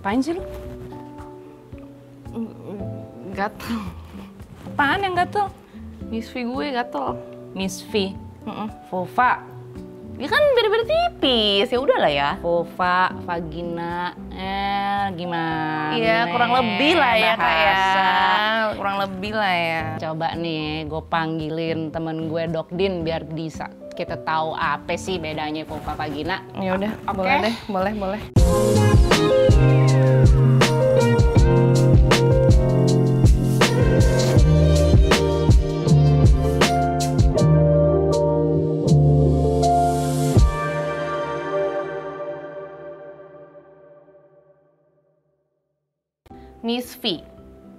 Ngapain sih lu? Gatel. Apaan yang gatel? Misfi gue gatel. Misfi. Vulva. Ya kan beda-beda tipis, ya udahlah ya. Vulva, vagina, gimana? Iya, kurang lebih lah ya Kak ya. bahasa. Kurang lebih lah ya. Coba nih, gue panggilin temen gue Dokdin biar bisa kita tahu apa sih bedanya vulva vagina. Ya udah, Oke. boleh deh, boleh.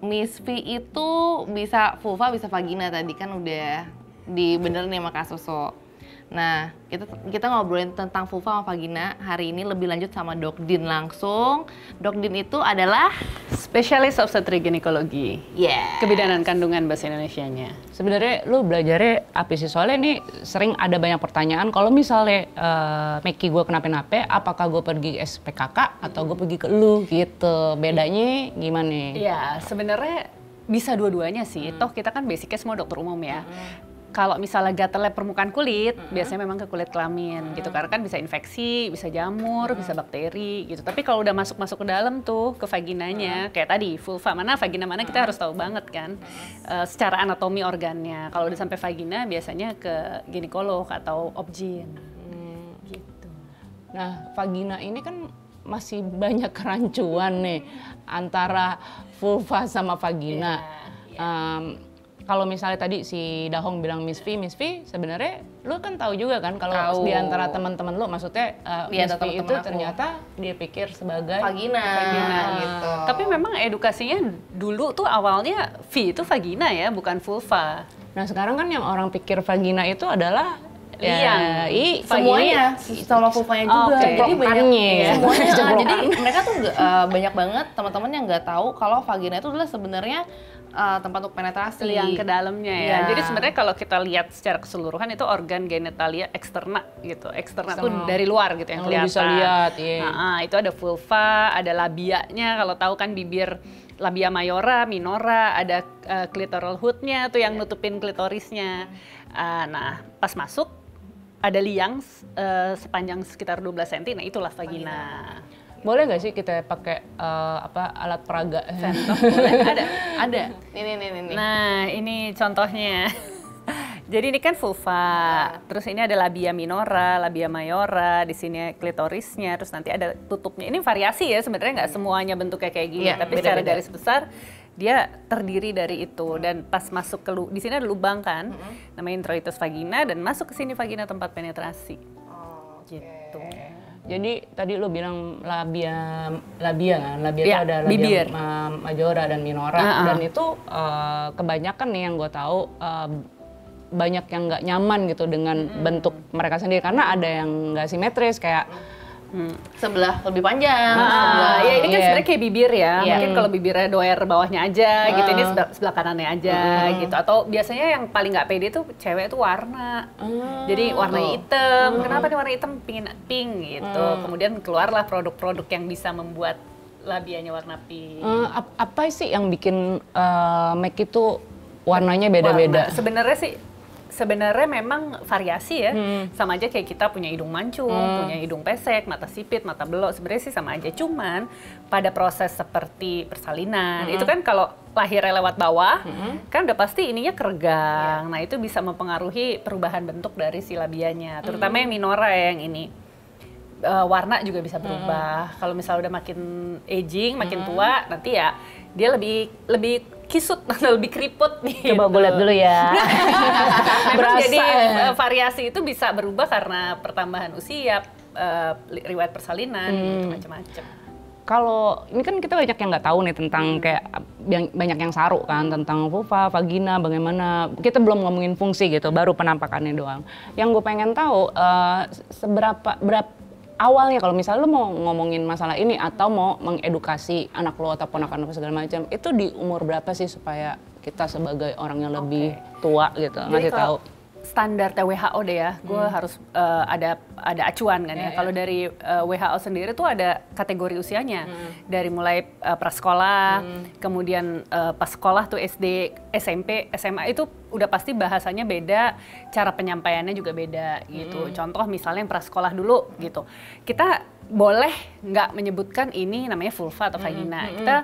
Misfi itu bisa vulva, bisa vagina, tadi kan udah dibenerin sama Kak Suso. Nah, kita ngobrolin tentang vulva sama vagina hari ini lebih lanjut sama Dokdin langsung. Dokdin itu adalah spesialis obstetrik ginekologi. Kebidanan kandungan bahasa Indonesianya. Sebenarnya lu belajarnya apa sih? Soalnya ini sering ada banyak pertanyaan. Kalau misalnya Meki gue kenapa-napa, apakah gue pergi SPKK atau gue pergi ke lu gitu? Bedanya gimana? Iya, sebenarnya bisa dua-duanya sih. Toh kita kan basicnya semua dokter umum ya. Kalau misalnya gatalnya permukaan kulit, biasanya memang ke kulit kelamin gitu. Karena kan bisa infeksi, bisa jamur, bisa bakteri gitu. Tapi kalau udah masuk-masuk ke dalam tuh, ke vaginanya, kayak tadi vulva mana, vagina mana, kita harus tahu banget kan secara anatomi organnya. Kalau udah sampai vagina, biasanya ke ginekolog atau obgyn. Gitu. Nah, vagina ini kan masih banyak kerancuan nih antara vulva sama vagina. Kalau misalnya tadi si Dahong bilang Misfi sebenarnya lu kan tahu juga kan kalau di antara teman-teman lu, maksudnya Misfi itu ternyata dia pikir sebagai vagina gitu. Tapi memang edukasinya dulu tuh awalnya V itu vagina ya, bukan vulva. Nah sekarang kan yang orang pikir vagina itu adalah semuanya sama vulvanya juga. Jadi banyak semuanya. Jadi mereka tuh banyak banget teman-teman yang nggak tahu kalau vagina itu adalah sebenarnya tempat untuk penetrasi yang ke dalamnya ya. Jadi sebenarnya kalau kita lihat secara keseluruhan itu organ genitalia eksterna gitu. Eksterna tuh dari luar gitu yang kelihatan. Bisa lihat, itu ada vulva, ada labianya, kalau tahu kan bibir labia mayora, minora, ada clitoral hood-nya tuh yang nutupin klitorisnya. Nah, pas masuk ada liang sepanjang sekitar 12 cm, nah itulah vagina. Boleh nggak sih kita pakai alat peraga? Boleh, ada. Ini. Nah, ini contohnya. Jadi ini kan vulva, terus ini ada labia minora, labia mayora, di sini klitorisnya, terus nanti ada tutupnya. Ini variasi ya, sebenarnya nggak semuanya bentuknya kayak gini, tapi secara garis besar dia terdiri dari itu. Dan pas masuk ke di sini ada lubang kan, namanya introitus vagina, dan masuk ke sini vagina tempat penetrasi. Gitu. Jadi tadi lu bilang labia kan? Labia itu ada labia bibir. Majora dan minora, dan itu kebanyakan nih yang gue tahu banyak yang nggak nyaman gitu dengan bentuk mereka sendiri karena ada yang nggak simetris kayak sebelah lebih panjang. Ya ini kan sebenarnya kayak bibir ya. Mungkin kalau bibirnya doer bawahnya aja gitu, ini sebelah kanannya aja gitu. Atau biasanya yang paling nggak pede tuh cewek itu warna. Jadi warna hitam. Kenapa nih warna hitam? Pingin pink gitu. Kemudian keluarlah produk-produk yang bisa membuat labianya warna pink. Apa sih yang bikin make itu warnanya beda-beda? Sebenarnya memang variasi ya, sama aja kayak kita punya hidung mancung, punya hidung pesek, mata sipit, mata belok, sebenarnya sih sama aja. Cuman pada proses seperti persalinan, itu kan kalau lahirnya lewat bawah, kan udah pasti ininya keregang. Nah itu bisa mempengaruhi perubahan bentuk dari si labianya, terutama yang minora ya, yang ini. Warna juga bisa berubah. Kalau misalnya udah makin aging, makin tua, nanti ya dia lebih kisut atau lebih keriput nih. Coba gue lihat dulu ya. Jadi variasi itu bisa berubah karena pertambahan usia, riwayat persalinan, gitu, macam-macam. Kalau ini kan kita banyak yang nggak tahu nih tentang kayak banyak yang saru kan tentang vulva, vagina, bagaimana kita belum ngomongin fungsi gitu, baru penampakannya doang. Yang gue pengen tahu berapa awalnya kalau misalnya lu mau ngomongin masalah ini atau mau mengedukasi anak lu atau ponakan lu segala macam, itu di umur berapa sih supaya kita sebagai orang yang lebih tua gitu ngasih tahu? standar WHO deh ya, gue harus ada acuan kan ya. Kalau dari WHO sendiri tuh ada kategori usianya, dari mulai prasekolah, kemudian pas sekolah tuh SD, SMP, SMA itu udah pasti bahasanya beda, cara penyampaiannya juga beda gitu. Contoh misalnya yang prasekolah dulu gitu, kita boleh nggak menyebutkan ini namanya vulva atau vagina, kita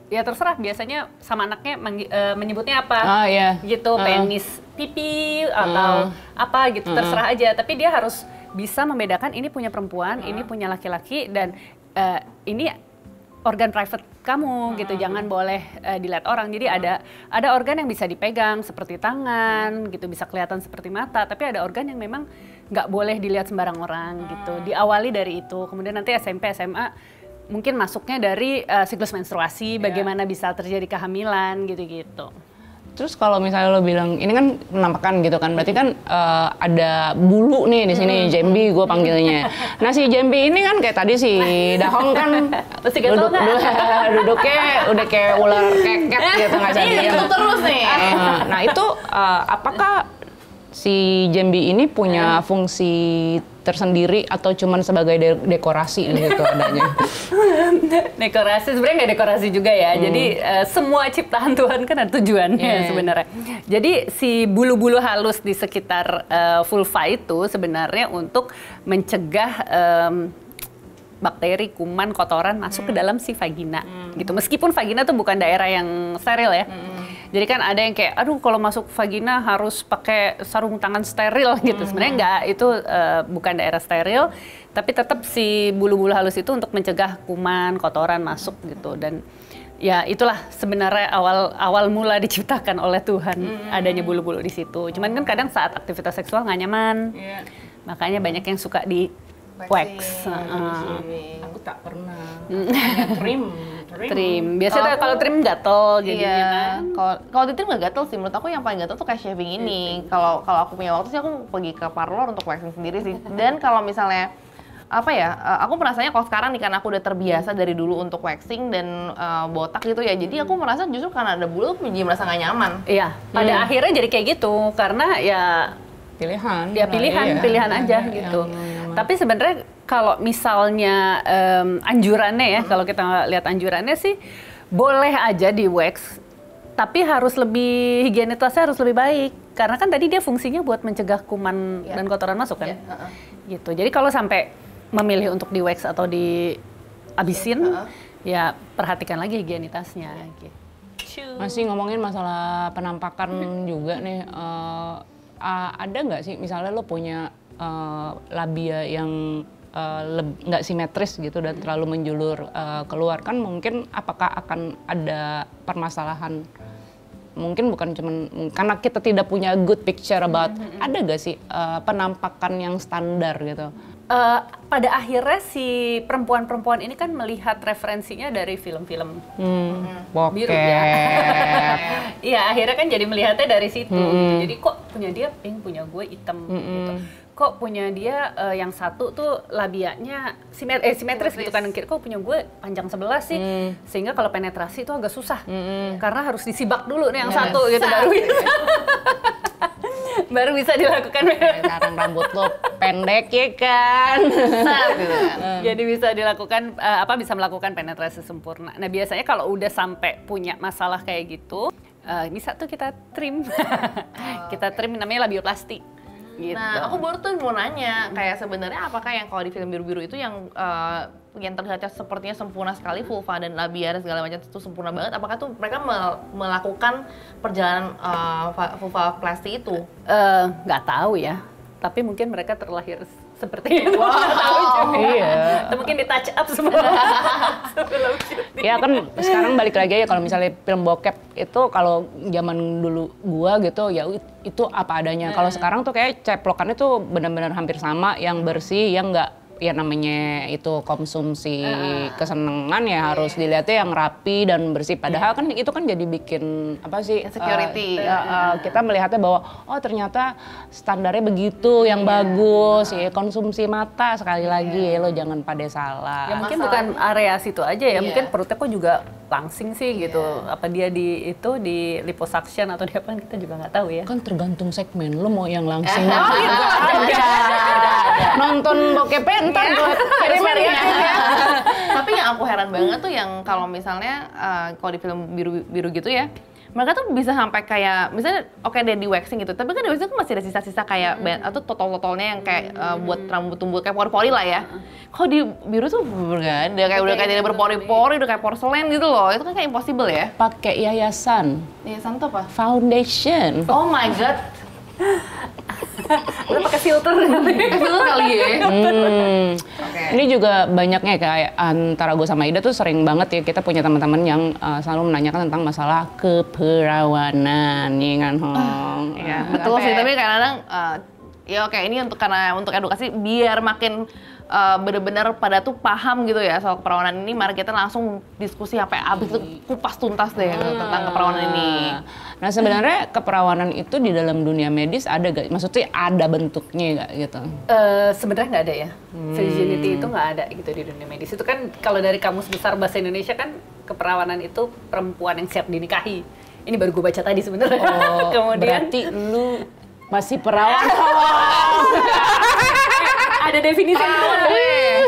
ya terserah biasanya sama anaknya menyebutnya apa gitu, penis, pipi atau apa gitu, terserah aja. Tapi dia harus bisa membedakan ini punya perempuan, ini punya laki-laki, dan ini organ private kamu gitu, jangan boleh dilihat orang. Jadi ada organ yang bisa dipegang seperti tangan gitu, bisa kelihatan seperti mata, tapi ada organ yang memang nggak boleh dilihat sembarang orang gitu. Diawali dari itu, kemudian nanti SMP, SMA mungkin masuknya dari siklus menstruasi, bagaimana bisa terjadi kehamilan gitu-gitu. Terus kalau misalnya lo bilang ini kan penampakan gitu kan, berarti kan ada bulu nih di sini, Jambi gue panggilnya. Nah si Jambi ini kan kayak tadi si Dahong kan duduknya udah kayak ular keket gitu, nggak jadi itu terus nih. Nah itu apakah si Jambi ini punya fungsi tersendiri atau cuman sebagai dekorasi gitu adanya? Dekorasi sebenarnya nggak dekorasi juga ya. Jadi semua ciptaan Tuhan kan ada tujuannya sebenarnya. Jadi si bulu-bulu halus di sekitar vulva itu sebenarnya untuk mencegah bakteri, kuman, kotoran masuk ke dalam si vagina gitu. Meskipun vagina tuh bukan daerah yang steril ya. Jadi kan ada yang kayak, aduh kalau masuk vagina harus pakai sarung tangan steril gitu. Sebenarnya enggak, itu bukan daerah steril, tapi tetap si bulu-bulu halus itu untuk mencegah kuman, kotoran masuk gitu. Dan ya itulah sebenarnya awal mula diciptakan oleh Tuhan, adanya bulu-bulu di situ. Cuman kan kadang saat aktivitas seksual nggak nyaman, makanya banyak yang suka di wax. Aku tak pernah. Trim. Biasanya kalau trim gatel jadinya. Kalau di trim nggak gatel sih. Menurut aku yang paling gatel tuh kayak shaving ini. Kalau aku punya waktu sih aku pergi ke parlor untuk waxing sendiri sih. Dan kalau misalnya apa ya, aku merasanya kalau sekarang nih karena aku udah terbiasa dari dulu untuk waxing dan botak gitu ya. Jadi aku merasa justru karena ada bulu aku jadi merasa nggak nyaman. Iya. Pada akhirnya jadi kayak gitu karena ya pilihan. Ya pilihan aja gitu. Tapi sebenarnya kalau misalnya anjurannya ya, kalau kita lihat anjurannya sih boleh aja di wax, tapi harus lebih higienitasnya harus lebih baik. Karena kan tadi dia fungsinya buat mencegah kuman dan kotoran masuk kan. Gitu. Jadi kalau sampai memilih untuk di wax atau dihabisin, ya perhatikan lagi higienitasnya gitu. Masih ngomongin masalah penampakan juga nih. Ada nggak sih misalnya lo punya labia yang nggak simetris gitu dan terlalu menjulur keluar, kan mungkin apakah akan ada permasalahan? Mungkin bukan cuman karena kita tidak punya good picture about, ada nggak sih penampakan yang standar gitu? Pada akhirnya si perempuan-perempuan ini kan melihat referensinya dari film-film biru ya. Iya, akhirnya kan jadi melihatnya dari situ. Jadi kok punya dia pink, punya gue hitam gitu. Kok punya dia yang satu tuh labianya simetris gitu kan. Kok punya gue panjang sebelah sih. Sehingga kalau penetrasi itu agak susah. Karena harus disibak dulu nih yang satu gitu baru bisa dilakukan. Sekarang rambut lo pendek ya kan. Jadi bisa dilakukan bisa melakukan penetrasi sempurna. Nah, biasanya kalau udah sampai punya masalah kayak gitu, bisa tuh kita trim. Kita trim, namanya labioplasti. Gitu. Nah, aku baru tuh mau nanya, kayak sebenarnya apakah yang kalau di film biru-biru itu yang terlihatnya sepertinya sempurna sekali, vulva dan labia dan segala macam itu sempurna banget, apakah tuh mereka melakukan perjalanan vulvaplasti itu? Nggak tahu ya, tapi mungkin mereka terlahir seperti itu. Iya. Atau mungkin di touch up sebelum syuting. Ya kan sekarang balik lagi ya, kalau misalnya film bokep itu kalau zaman dulu gua gitu ya itu apa adanya. Kalau sekarang tuh kayak ceplokannya tuh benar-benar hampir sama, yang bersih, yang nggak ya namanya itu konsumsi kesenangan ya harus dilihatnya yang rapi dan bersih. Padahal kan itu kan jadi bikin apa sih? Insecurity. Kita melihatnya bahwa oh ternyata standarnya begitu yang bagus ya. Konsumsi mata sekali lagi lo jangan pada salah. Ya mungkin bukan area situ aja ya, mungkin perutnya kok juga langsing sih gitu. Apa dia di liposuction atau di apa kita juga nggak tahu ya. Kan tergantung segmen lo mau yang langsing. Ada. Nonton bokep entar buat kirimin ya. Tapi yang aku heran banget tuh yang kalau misalnya kalau di film biru gitu ya, mereka tuh bisa sampai kayak misalnya oke dia di waxing gitu, tapi kan di waxing tuh masih ada sisa-sisa kayak atau totol-totolnya yang kayak buat rambut tumbuh kayak pori-pori lah ya. Kalau di biru tuh nggak ada, kayak udah kayak tidak berpori-pori, udah kayak porselen gitu loh. Itu kan kayak impossible ya. Pakai yayasan. Yayasan tuh apa? Foundation. Oh my god. Lo pakai filter Filter kali ya. Ini juga banyaknya kayak antara gue sama Ida tuh sering banget ya kita punya teman-teman yang selalu menanyakan tentang masalah keperawanan, ya kan Hong. Ya, betul sih, tapi kadang-kadang ya oke ini karena untuk edukasi biar makin benar-benar pada tuh paham gitu ya soal keperawanan ini. Mari kita langsung diskusi sampai habis itu kupas tuntas deh tentang keperawanan ini. Nah sebenarnya keperawanan itu di dalam dunia medis ada gak? Maksudnya ada bentuknya gak gitu? Sebenarnya nggak ada ya. Virginity itu nggak ada gitu di dunia medis. Itu kan kalau dari Kamus Besar Bahasa Indonesia kan keperawanan itu perempuan yang siap dinikahi. Ini baru gue baca tadi sebenarnya. Oh, kemudian berarti lu masih perawan. ada definisi kedua.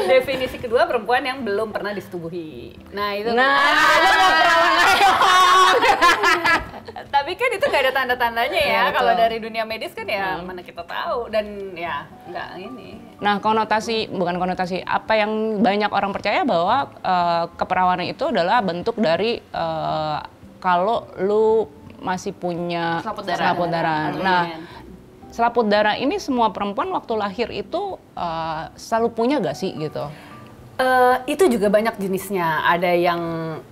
Definisi kedua perempuan yang belum pernah disetubuhi. Nah itu. Nah, lu mau perawan aja. Tapi kan itu nggak ada tanda-tandanya ya. Ya, Kalau dari dunia medis kan ya mana kita tahu dan ya nggak ini. Nah bukan konotasi, apa yang banyak orang percaya bahwa keperawanan itu adalah bentuk dari kalau lu masih punya selaput darah. Nah, selaput darah ini semua perempuan waktu lahir itu selalu punya gak sih gitu? Itu juga banyak jenisnya. Ada yang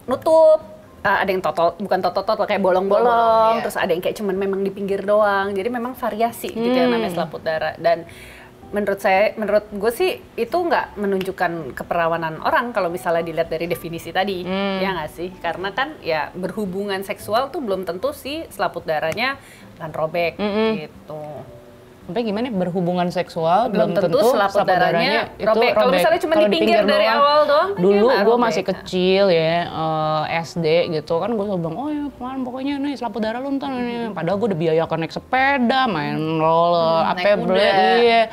nutup, ada yang bukan total kayak bolong-bolong, terus ada yang kayak cuman memang di pinggir doang. Jadi memang variasi gitu yang namanya selaput darah. Dan menurut gue sih itu nggak menunjukkan keperawanan orang kalau misalnya dilihat dari definisi tadi, ya nggak sih? Karena kan ya berhubungan seksual tuh belum tentu sih selaput darahnya akan robek gitu. Sampai gimana berhubungan seksual belum tentu selaput darahnya robek. Kalau misalnya cuma di pinggir dari awal doang. Dulu gue masih kecil ya, SD gitu kan gue selalu bilang, oh ya pelan pokoknya nih selaput darah lu ntar nih. Padahal gue udah biayakan naik sepeda, main roller, apa iya.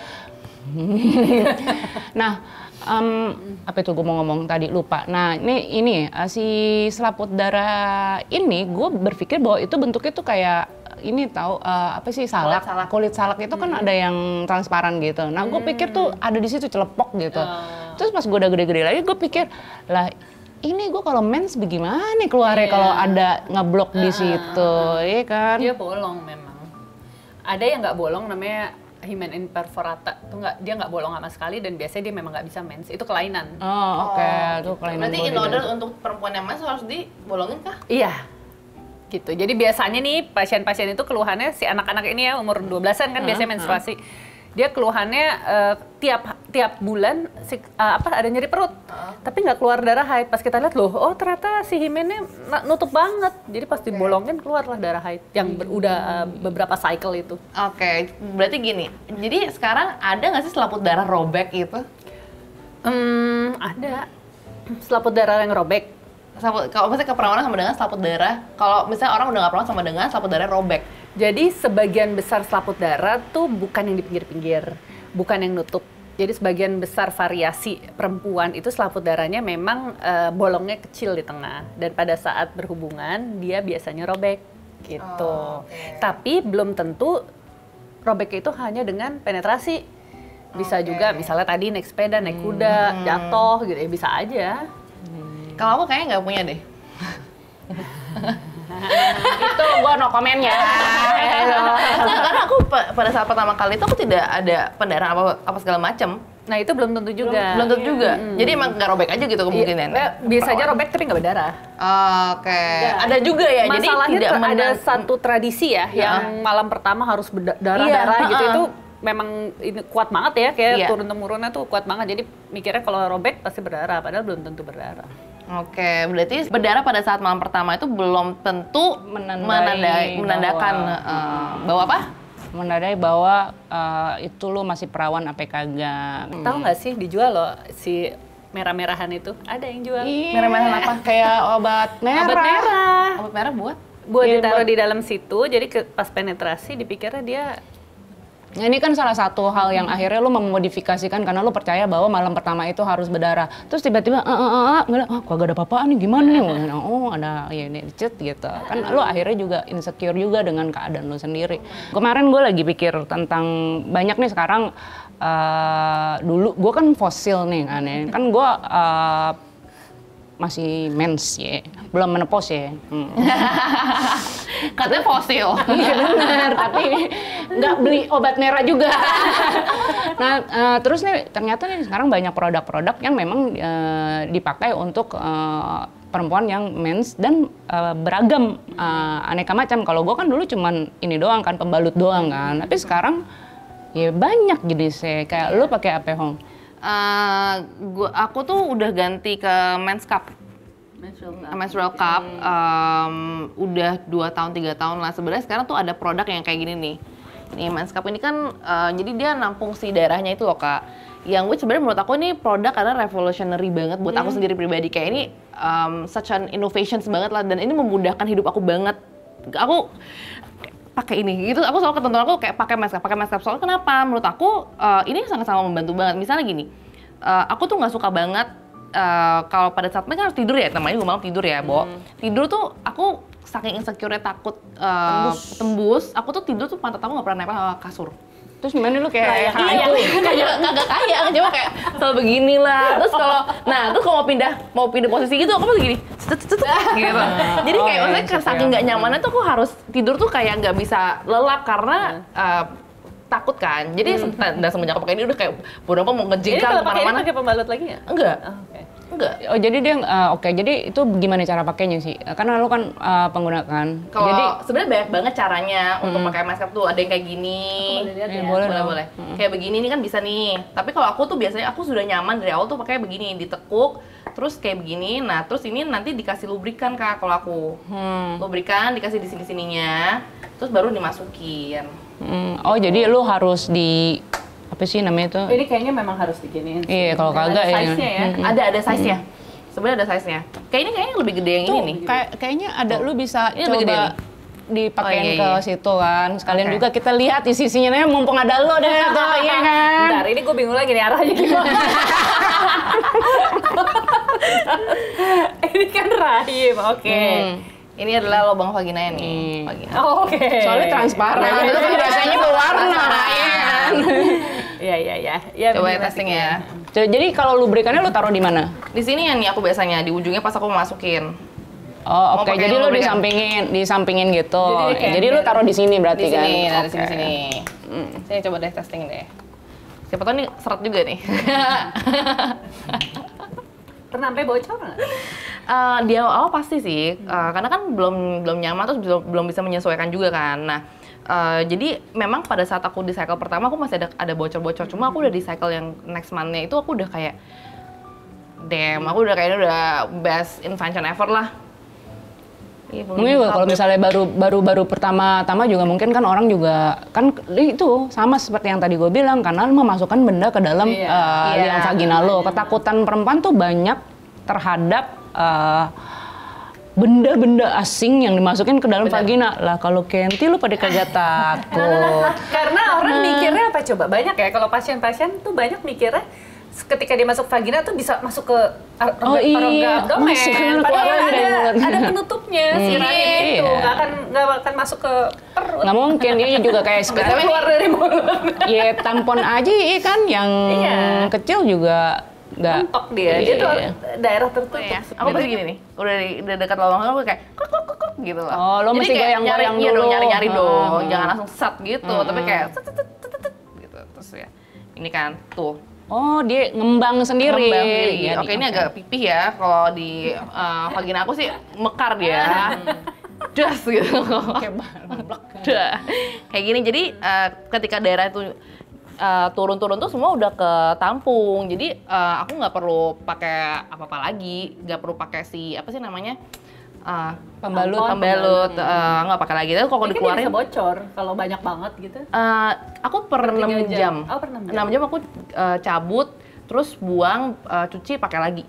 Nah, apa itu gue mau ngomong tadi lupa. Nah, ini si selaput darah ini gue berpikir bahwa itu bentuknya tuh kayak ini tahu apa sih kulit salak itu kan ada yang transparan gitu. Nah, gue pikir tuh ada di situ celepok gitu. Terus pas gue udah gede-gede lagi gue pikir lah ini gue kalau mens bagaimana keluarnya kalau ada ngeblok di situ, iya kan? Dia bolong memang. Ada yang nggak bolong namanya hymen imperforata tuh dia nggak bolong sama sekali dan biasanya dia memang nggak bisa mens, itu kelainan. Oh oke, itu kelainan. Berarti in order untuk perempuan yang mens harus dibolongin kah? Iya, gitu. Jadi biasanya nih pasien-pasien itu keluhannya si anak-anak ini ya umur 12-an kan biasanya menstruasi. Dia keluhannya tiap bulan ada nyeri perut, tapi nggak keluar darah haid. Pas kita lihat loh, oh ternyata si hymennya nutup banget. Jadi pas dibolongin keluarlah darah haid yang udah beberapa cycle itu. Oke, berarti gini. Jadi sekarang ada nggak sih selaput darah robek itu? Ada selaput darah yang robek. Kalau misalnya keperawanan sama dengan selaput darah, kalau misalnya orang udah nggak perawan sama dengan selaput darah robek. Jadi sebagian besar selaput darah tuh bukan yang di pinggir-pinggir, bukan yang nutup. Jadi sebagian besar variasi perempuan itu selaput darahnya memang bolongnya kecil di tengah. Dan pada saat berhubungan dia biasanya robek gitu. Tapi belum tentu robek itu hanya dengan penetrasi. Bisa juga misalnya tadi naik sepeda, naik kuda, jatuh gitu ya bisa aja. Kalau aku kayaknya nggak punya deh. Itu gue no comment ya. Karena aku pada saat pertama kali itu aku tidak ada pendarahan apa segala macam. Nah itu belum tentu juga. Belum tentu juga. Jadi emang nggak robek aja gitu kemungkinan. Biasa aja robek tapi nggak berdarah. Oke. Ada juga ya. Masalahnya jadi tidak ada satu tradisi ya yang malam pertama harus berdarah-darah gitu. Itu memang ini kuat banget ya, kayak Iya. turun-temurunnya tuh kuat banget. Jadi mikirnya kalau robek pasti berdarah, padahal belum tentu berdarah. Oke, berarti berdarah pada saat malam pertama itu belum tentu menandakan bahwa apa? Menandai bahwa itu lu masih perawan apa kagak. Tahu nggak sih dijual loh si merah-merahan itu? Ada yang jual. Merah-merah apa? Kayak obat merah. Obat merah. Obat merah buat? Buat Iya, ditaruh buat- di dalam situ, jadi pas penetrasi dipikirnya dia Nah, ini kan salah satu hal yang akhirnya lu memodifikasikan karena lu percaya bahwa malam pertama itu harus berdarah. Terus tiba-tiba kok gak ada apa-apaan nih, gimana nih? Oh, ada ya ini cet gitu. Kan lu akhirnya juga insecure juga dengan keadaan lu sendiri. Kemarin gue lagi pikir tentang banyak nih sekarang dulu gue kan fosil nih kan ya. Kan gue masih mens ya, belum menopause ya. Katanya fosil. Iya benar, tapi nggak beli obat merah juga. Nah, terus nih ternyata nih sekarang banyak produk-produk yang memang dipakai untuk perempuan yang mens dan beragam aneka macam. Kalau gue kan dulu cuman ini doang kan, pembalut doang kan. Tapi sekarang ya banyak jenisnya. Kayak lu pakai apa, Hong? Aku tuh udah ganti ke Men's Cup. Menstrual Cup udah 2 tahun 3 tahun lah. Sebenarnya sekarang tuh ada produk yang kayak gini nih. Nih Men's Cup ini kan jadi dia nampung si darahnya itu loh Kak. Yang sebenarnya menurut aku ini produk karena revolutionary banget buat aku sendiri pribadi. Kayak ini such an innovations banget lah, dan ini memudahkan hidup aku banget. Aku pakai ini gitu, aku selalu ketentuan aku kayak pakai masker. Soalnya kenapa? Menurut aku ini sangat-sangat membantu banget. Misalnya gini, aku tuh nggak suka banget kalau pada saat mereka harus tidur ya, namanya gue malam tidur ya, Bo. Tidur tuh aku saking insecure takut tembus, aku tuh tidur tuh pantat aku nggak pernah nempel sama kasur. Terus gimana lu kayak Kayak kagak kaya, cuma kayak selalu begini lah. Terus kalau mau pindah posisi gitu, aku pasti gini, gitu. Jadi kayak maksudnya saking nggak nyamannya tuh aku harus tidur tuh kayak nggak bisa lelap karena takut kan. Jadi dan semenjak aku pakai ini udah kayak beberapa mau Jadi ngejengkal kalau pakai ini kemana-mana. pakai pembalut lagi ya? Enggak, Oh, oke. enggak. Oh jadi dia oke. Jadi itu gimana cara pakainya sih? Karena lu kan pengguna kan. Kalau Jadi sebenarnya banyak banget caranya untuk pakai masker tuh. Ada yang kayak gini. Boleh lihat ya? boleh dong. Boleh. Kayak begini ini kan bisa nih. Tapi kalau aku tuh biasanya aku sudah nyaman dari awal tuh pakai begini, ditekuk, terus kayak begini. Nah, terus ini nanti dikasih lubrikan Kak kalau aku. Lubrikan dikasih di sini-sininya, terus baru dimasukin. Oh jadi lu harus di apa sih namanya itu? Ini kayaknya memang harus diginiin. Iya, kalau kagak ada ya. size-nya ya. Ada size-nya. Sebenarnya ada size-nya. Kayak ini kayaknya lebih gede yang ini nih. Kayaknya ada lu bisa Ini lebih gede coba nih. dipakein Oh, iya, ke iya. situ kan. Sekalian Oke. juga kita lihat isinya nih, mumpung ada lu deh tuh, iya kan? Bentar, ini gue bingung lagi nih arahnya gimana. Ini kan rahim, oke. Ini adalah lubang vagina nih. Vagina. Oh, oke. Soalnya transparan, Iya, itu kan iya. biasanya berwarna, iya kan? Iya, iya, iya. Ya, Coba ya bener testing sih. ya. Jadi kalau lubrikannya lu taruh di mana? Di sini ya nih aku biasanya di ujungnya pas aku mau masukin. Oh Mau oke, pakai jadi lu lubrikan? disampingin gitu. Jadi kayak Jadi lu taruh di sini berarti Di kan? sini, nah, di Oke. sini. Sini coba deh testing deh. Siapa tahu nih seret juga nih. Pernah sampai bocor nggak? Di awal pasti sih, karena kan belum nyaman terus belum bisa menyesuaikan juga kan. Nah, jadi memang pada saat aku di cycle pertama aku masih ada bocor-bocor. Cuma aku udah di cycle yang next month-nya itu aku udah kayak, damn, aku udah kayaknya udah best invention ever lah. Iya, Mungkin juga kalau misalnya baru pertama-tama juga mungkin kan orang juga kan itu sama seperti yang tadi gue bilang karena memasukkan benda ke dalam liang vagina lo. Ketakutan perempuan tuh banyak terhadap benda-benda asing yang dimasukin ke dalam vagina. Lah kalau Kenti lu pada kagak takut. Karena orang mikirnya apa coba? Banyak ya, kalau pasien-pasien tuh banyak mikirnya ketika dia masuk vagina tuh bisa masuk ke iya, abdomen. masuk ke Padahal keluar dari mulut. ada penutupnya si rahim itu, Iya. nggak akan masuk ke perut. Nggak mungkin, dia juga kayak Nggak keluar dari mulut. ya tampon aja iya kan yang Iya. kecil juga nggak. Mentok dia, dia tuh daerah tertutup. Ya, aku pasti gini nih, udah dekat lubang aku kayak kok gitu loh. Oh, lo Jadi mesti kayak goyang-goyang iya dulu. dong, nyari-nyari dong, Ah. jangan langsung sat gitu, tapi kayak gitu. Terus ya, ini kan tuh. Oh, dia ngembang sendiri. Ngembang sendiri. Iya, Oke, ini agak pipih ya. Kalau di vagina aku sih mekar dia. Das gitu. kayak balak. Dah. Kayak gini. Jadi ketika daerah itu turun-turun tuh semua udah ketampung. Jadi aku nggak perlu pakai apa-apa lagi, nggak perlu pakai apa sih namanya? Pembalut, nggak pakai lagi. Tapi kalau dikeluarin bisa bocor kalau banyak banget gitu. Aku per 6 jam. Oh, per 6 jam. 6 jam aku cabut, terus buang, cuci, pakai lagi.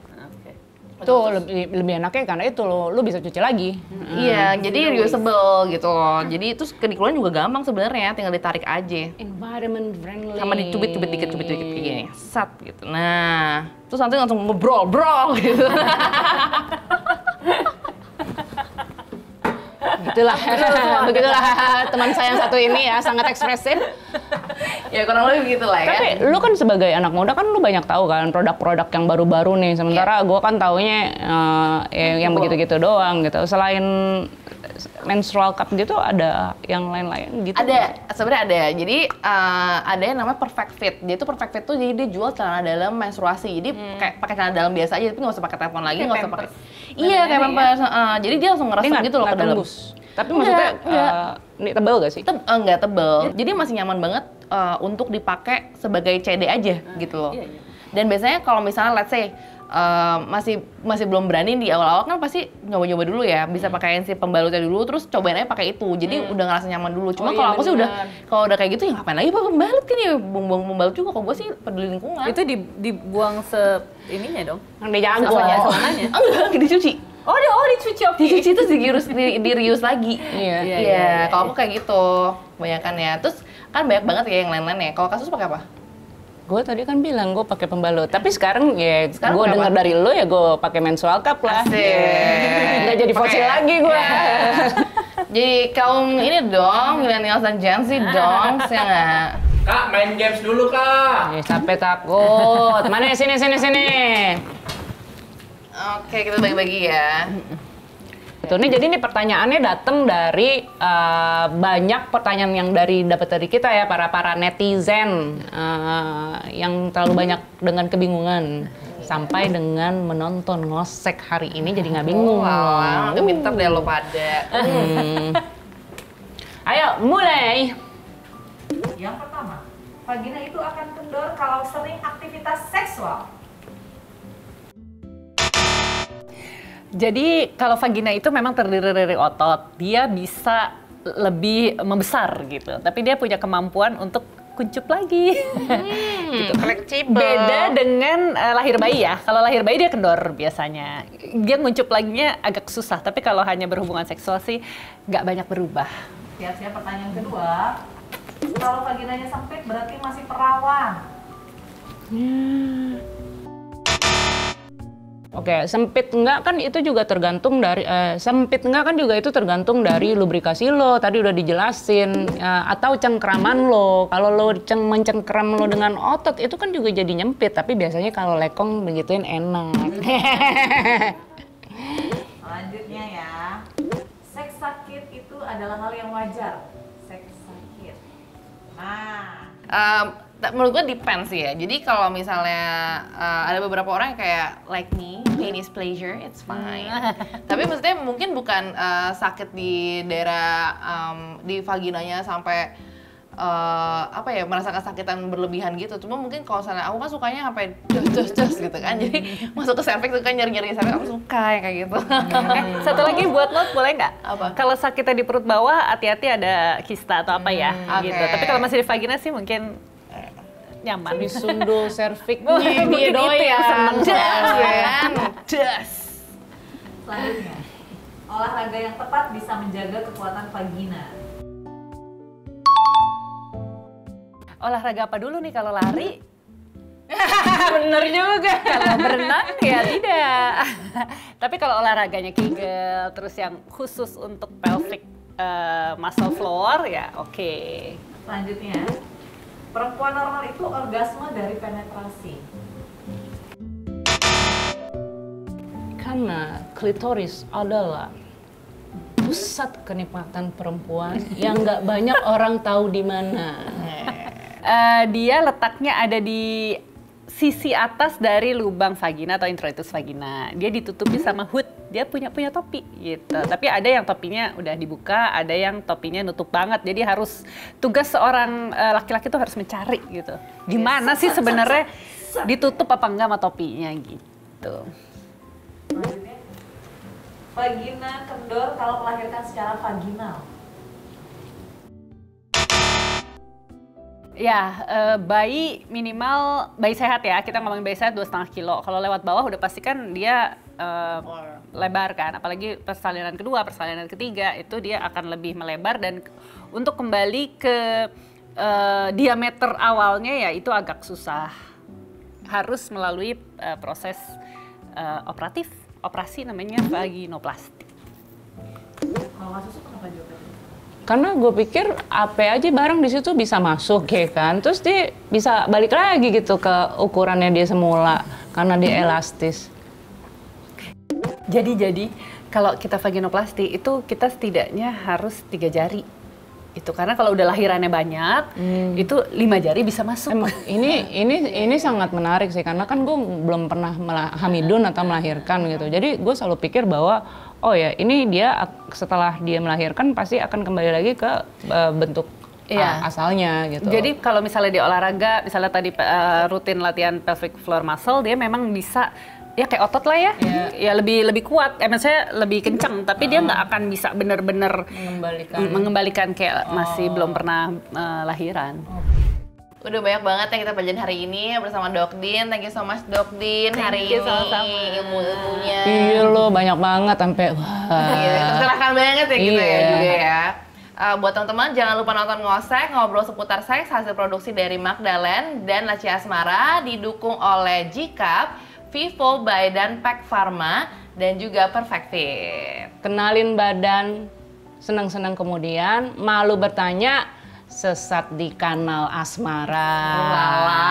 Itu lebih enaknya karena itu lu bisa cuci lagi. Iya, jadi reusable gitu loh. Jadi itu dikeluarin juga gampang sebenarnya, tinggal ditarik aja. Environment friendly. Sama dicubit-cubit dikit kayak gini, sat gitu. Nah, terus nanti langsung ngebrol gitu. Begitulah teman saya yang satu ini ya, sangat ekspresif. Ya kurang lebih begitu lah ya. Tapi lu kan sebagai anak muda kan lu banyak tahu kan produk-produk yang baru-baru nih. Sementara gue kan taunya yang begitu-gitu doang gitu. Selain menstrual cup gitu ada yang lain-lain gitu? Ada, sebenarnya ada. Jadi ada yang namanya perfect fit. Dia tuh perfect fit tuh jadi dia jual celana dalam menstruasi. Jadi kayak pakai celana dalam biasa aja, tapi nggak usah pakai telepon lagi, nggak usah pakai. Iya kayak pampers. Jadi dia langsung ngerasa gitu loh ke dalam. Tapi maksudnya ini tebal gak sih? Enggak tebal. Jadi masih nyaman banget untuk dipakai sebagai CD aja gitu loh. Iya. Dan biasanya kalau misalnya let's say masih belum berani di awal-awal kan pasti nyoba-nyoba dulu ya, bisa pakaiin si pembalutnya dulu, terus cobain aja pakai itu. Jadi udah ngerasa nyaman dulu. Cuma kalau aku sih kalau udah kayak gitu ya ngapain lagi pakai pembalut kan ya, buang-buang pembalut juga. Kalau gue sih peduli lingkungan. Itu dibuang ininya dong. Yang dijago. Celananya. Enggak, dicuci. Oh, dicuci oke. Dicuci terus di reuse lagi. Iya. Kalau aku kayak gitu, kebanyakan ya. Terus kan banyak banget ya yang lain-lain ya. Kalau kasus pakai apa? Gue tadi kan bilang gue pakai pembalut, tapi sekarang gue dengar apa? dari lo ya gue pakai menstrual cup lah. Nggak jadi fosil lagi gue. Jadi kaum ini dong, millennials dan Gen Z dong, saya nggak. Kak, main games dulu kak. Sampai takut. Mana sini. Oke, kita bagi-bagi ya. Jadi ini pertanyaannya datang dari banyak pertanyaan yang dapat dari kita ya, para netizen yang terlalu banyak dengan kebingungan sampai dengan menonton ngosek hari ini jadi nggak bingung. Wow, pinter deh lo pada. Ayo mulai. Yang pertama, vagina itu akan kendor kalau sering aktivitas seksual. Jadi kalau vagina itu memang terdiri dari otot, dia bisa lebih membesar gitu. Tapi dia punya kemampuan untuk kuncup lagi. Gitu. Fleksibel. Beda dengan lahir bayi ya. Kalau lahir bayi dia kendor biasanya. Dia nguncup laginya agak susah. Tapi kalau hanya berhubungan seksual sih nggak banyak berubah. Siap-siap pertanyaan kedua. Kalau vaginanya sempit berarti masih perawan. Oke, sempit enggak kan itu juga tergantung dari sempit enggak kan juga itu tergantung dari lubrikasi lo. Tadi udah dijelasin atau cengkraman lo. Kalau lo mencengkram lo dengan otot itu kan juga jadi nyempit, tapi biasanya kalau lekong begituin enak. Selanjutnya ya. Seks sakit itu adalah hal yang wajar. Seks sakit. Nah, menurut gue depends ya. Jadi kalau misalnya ada beberapa orang yang kayak like me, pain is pleasure, it's fine. Tapi maksudnya mungkin bukan sakit di daerah di vaginanya sampai merasakan kesakitan berlebihan gitu. Cuma mungkin kalau misalnya aku kan sukanya sampai dus gitu kan. Jadi masuk ke cervix tuh kan nyeri-nyeri cervix, aku suka ya kayak gitu. Satu lagi buat lo boleh nggak? Apa? Kalau sakitnya di perut bawah, hati-hati ada kista atau apa ya gitu. Oke. Tapi kalau masih di vagina sih mungkin nyaman. Disundul cervixnya dia Mungkin itu doyan. yang seneng. Das. selanjutnya. Olahraga yang tepat bisa menjaga kekuatan vagina. Olahraga apa dulu nih kalau lari? Bener juga. Kalau berenang ya tidak. Tapi kalau olahraganya Kegel, terus yang khusus untuk pelvic muscle floor ya oke. Selanjutnya, perempuan normal itu orgasme dari penetrasi. Karena klitoris adalah pusat kenikmatan perempuan yang nggak banyak orang tahu di mana. Dia letaknya ada di sisi atas dari lubang vagina atau introitus vagina. Dia ditutupi sama hood. Dia punya topi gitu. Tapi ada yang topinya udah dibuka, ada yang topinya nutup banget. Jadi harus tugas seorang laki-laki tuh harus mencari gitu. Gimana sih sebenarnya ditutup apa enggak sama topinya gitu. Selanjutnya, vagina kendor kalau melahirkan secara vaginal. Ya, bayi minimal, bayi sehat ya, kita ngomongin bayi sehat 2,5 kilo. Kalau lewat bawah udah pasti kan dia lebar kan, apalagi persalinan kedua, persalinan ketiga, itu dia akan lebih melebar dan untuk kembali ke diameter awalnya ya itu agak susah. Harus melalui proses operasi namanya vaginoplasti. Kalau nggak susu kenapa jawabannya? Karena gue pikir apa aja barang di situ bisa masuk ya kan, terus dia bisa balik lagi gitu ke ukurannya dia semula karena dia elastis. Jadi kalau kita vaginoplasti itu kita setidaknya harus 3 jari. Itu karena kalau udah lahirannya banyak, itu 5 jari bisa masuk. Emang ini sangat menarik sih karena kan gue belum pernah hamidun atau melahirkan gitu. Jadi gue selalu pikir bahwa oh ya ini dia setelah dia melahirkan pasti akan kembali lagi ke bentuk asalnya gitu. Jadi kalau misalnya di olahraga, misalnya tadi rutin latihan pelvic floor muscle, dia memang bisa ya kayak otot lah ya, ya lebih kuat, maksudnya lebih kencang, tapi dia nggak akan bisa bener-bener mengembalikan kayak masih belum pernah lahiran. Udah banyak banget yang kita pelajarin hari ini bersama Dok Din. Thank you so much Dok Din hari ini ilmu-ilmunya. Iya lo banyak banget sampai wah. Iya, tercerahkan banget ya kita ya Iya. juga ya. Buat teman-teman jangan lupa nonton Ngosek, ngobrol seputar seks, hasil produksi dari Magdalene dan Laci Asmara, didukung oleh G-Cup, Vivo by dan Pack Pharma, dan juga Perfect Fit. Kenalin badan, senang-senang kemudian malu bertanya, sesat di kanal Asmara. Lala.